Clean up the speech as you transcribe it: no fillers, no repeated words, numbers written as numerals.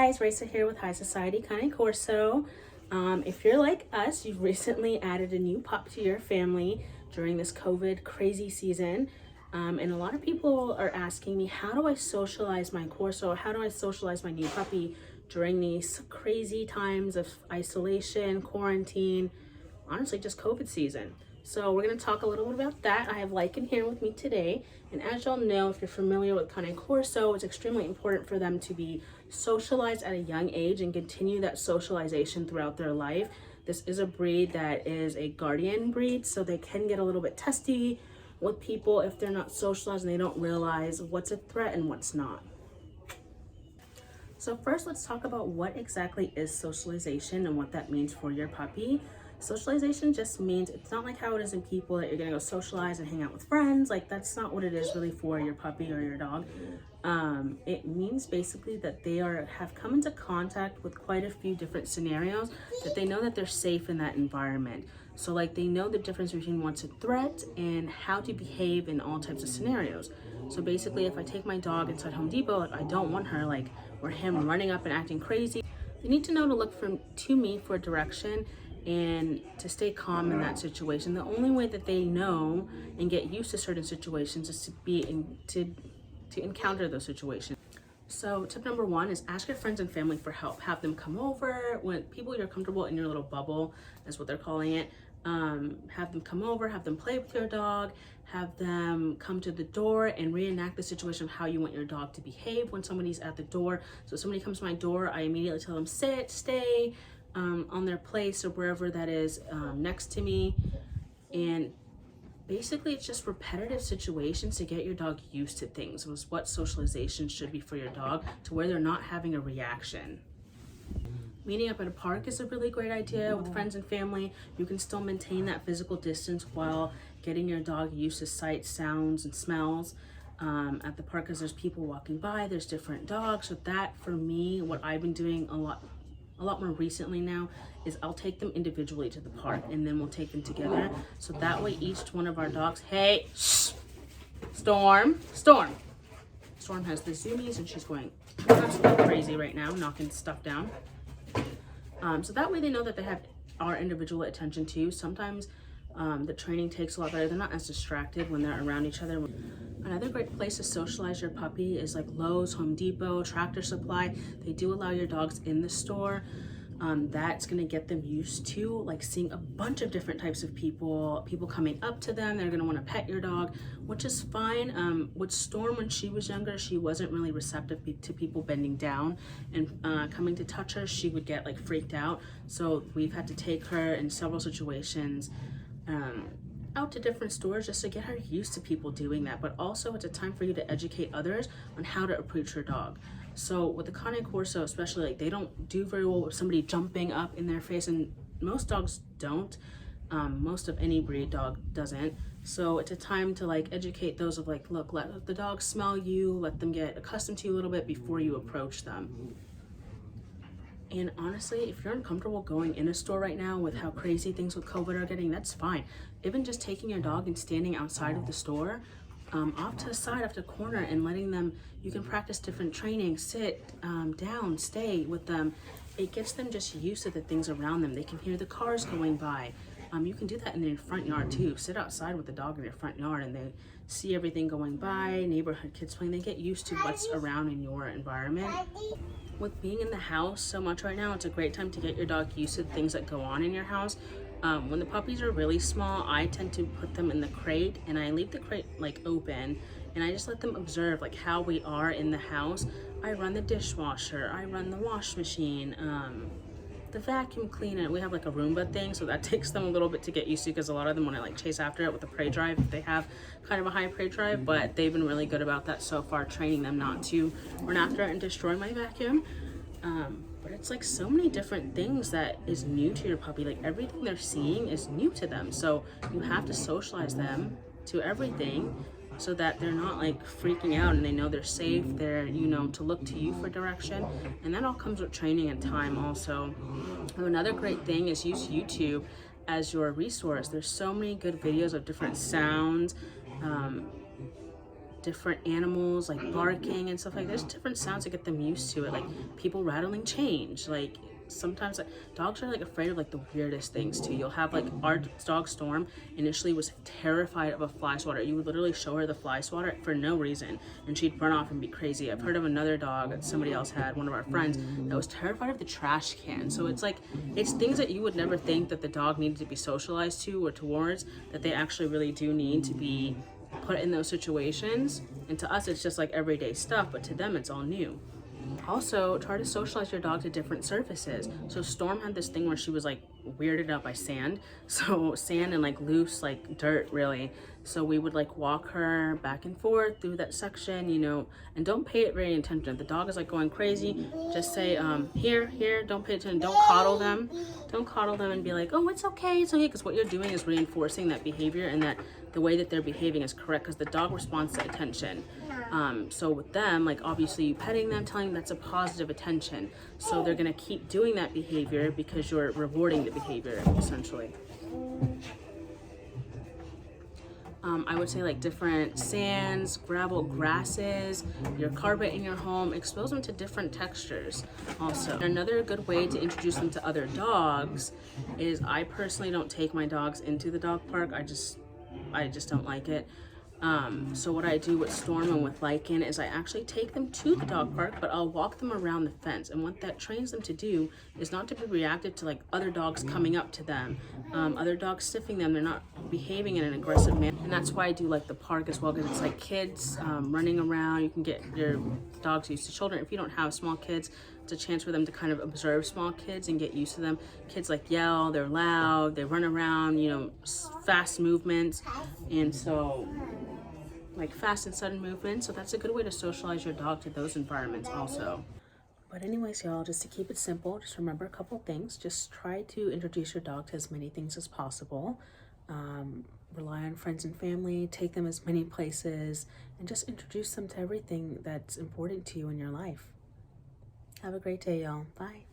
guys, Raisa here with High Society Cane Corso. If you're like us, you've recently added a new pup to your family during this COVID crazy season. And a lot of people are asking me, how do I socialize my Corso? How do I socialize my new puppy during these crazy times of isolation, quarantine, honestly, just COVID season? So we're going to talk a little bit about that. I have Lycan here with me today. And as y'all know, if you're familiar with Cane Corso, it's extremely important for them to be socialized at a young age and continue that socialization throughout their life. This is a breed that is a guardian breed, so they can get a little bit testy with people if they're not socialized and they don't realize what's a threat and what's not. So first, let's talk about what exactly is socialization and what that means for your puppy. Socialization just means, it's not like how it is in people that you're gonna go socialize and hang out with friends. Like, that's not what it is really for your puppy or your dog. It means basically that they have come into contact with quite a few different scenarios, that they know that they're safe in that environment. So like, they know the difference between what's a threat and how to behave in all types of scenarios. So basically, if I take my dog inside Home Depot, like, I don't want her or him running up and acting crazy. They need to know to look to me for direction and to stay calm in that situation. The only way that they know and get used to certain situations is to encounter those situations. So tip number one is ask your friends and family for help. Have them come over. When people you're comfortable in your little bubble, is what they're calling it. Have them come over, have them play with your dog, have them come to the door and reenact the situation of how you want your dog to behave when somebody's at the door. So if somebody comes to my door, I immediately tell them sit, stay, on their place or wherever that is, next to me. And basically, it's just repetitive situations to get your dog used to things. It was what socialization should be for your dog, to where they're not having a reaction. Meeting up at a park is a really great idea with friends and family. You can still maintain that physical distance while getting your dog used to sights, sounds, and smells. At the park, because there's people walking by, there's different dogs. So that, for me, what I've been doing a lot more recently now, is I'll take them individually to the park and then we'll take them together. So that way each one of our dogs, hey, shh, Storm has the zoomies and she's going absolutely crazy right now, knocking stuff down. So that way they know that they have our individual attention too. Sometimes the training takes a lot better. They're not as distracted when they're around each other. Another great place to socialize your puppy is like Lowe's, Home Depot, Tractor Supply. They do allow your dogs in the store. That's gonna get them used to like seeing a bunch of different types of people coming up to them. They're gonna wanna pet your dog, which is fine. With Storm, when she was younger, she wasn't really receptive to people bending down and coming to touch her. She would get like freaked out. So we've had to take her in several situations out to different stores just to get her used to people doing that. But also, it's a time for you to educate others on how to approach your dog. So with the Cane Corso especially, like, they don't do very well with somebody jumping up in their face, and most dogs don't. Most of any breed dog doesn't. So it's a time to like educate those of like, look, let the dog smell you, let them get accustomed to you a little bit before you approach them. And honestly, if you're uncomfortable going in a store right now with how crazy things with COVID are getting, that's fine. Even just taking your dog and standing outside of the store, off to the side, off to the corner, and letting them, you can practice different training, sit down, stay with them. It gets them just used to the things around them. They can hear the cars going by. You can do that in your front yard too. Sit outside with the dog in your front yard and they see everything going by, neighborhood kids playing. They get used to what's around in your environment. With being in the house so much right now, it's a great time to get your dog used to the things that go on in your house. When the puppies are really small, I tend to put them in the crate and I leave the crate like open and I just let them observe like how we are in the house. I run the dishwasher, I run the wash machine, the vacuum cleaner. We have like a Roomba thing, so that takes them a little bit to get used to, because a lot of them want to like chase after it with the prey drive if they have kind of a high prey drive, but they've been really good about that so far, training them not to run after it and destroy my vacuum. But it's like so many different things that is new to your puppy. Like, everything they're seeing is new to them, so you have to socialize them to everything so that they're not like freaking out and they know they're safe. They're, you know, to look to you for direction, and that all comes with training and time also. Another great thing is use YouTube as your resource. There's so many good videos of different sounds, different animals like barking and stuff like that. There's different sounds to get them used to it, like people rattling change. Like sometimes like, dogs are like afraid of like the weirdest things too. You'll have like our dog Storm initially was terrified of a fly swatter. You would literally show her the fly swatter for no reason and she'd run off and be crazy. I've heard of another dog that somebody else had, one of our friends, that was terrified of the trash can. So it's like, it's things that you would never think that the dog needed to be socialized to or towards, that they actually really do need to be put in those situations. And to us it's just like everyday stuff, but to them it's all new. Also, try to socialize your dog to different surfaces. So Storm had this thing where she was like weirded out by sand. So sand and like loose like dirt really. So we would like walk her back and forth through that section, you know, and don't pay it very attention. If the dog is like going crazy, just say, here, don't pay attention. Don't coddle them. Don't coddle them and be like, oh, it's okay. Because what you're doing is reinforcing that behavior and that the way that they're behaving is correct, because the dog responds to attention. So with them, like obviously you petting them, telling them that's a positive attention. So they're gonna keep doing that behavior because you're rewarding the behavior essentially. I would say like different sands, gravel, grasses, your carpet in your home, expose them to different textures also. Another good way to introduce them to other dogs is, I personally don't take my dogs into the dog park. I just don't like it. So what I do with Storm and with Lycan is I actually take them to the dog park, but I'll walk them around the fence. And what that trains them to do is not to be reactive to like other dogs coming up to them, other dogs sniffing them. They're not behaving in an aggressive manner. And that's why I do like the park as well, because it's like kids running around. You can get your dogs used to children. If you don't have small kids, it's a chance for them to kind of observe small kids and get used to them. Kids like yell, they're loud, they run around, you know, fast movements. And so like fast and sudden movement. So that's a good way to socialize your dog to those environments also. But anyways, y'all, just to keep it simple, just remember a couple things. Just try to introduce your dog to as many things as possible. Rely on friends and family, take them as many places, and just introduce them to everything that's important to you in your life. Have a great day, y'all. Bye.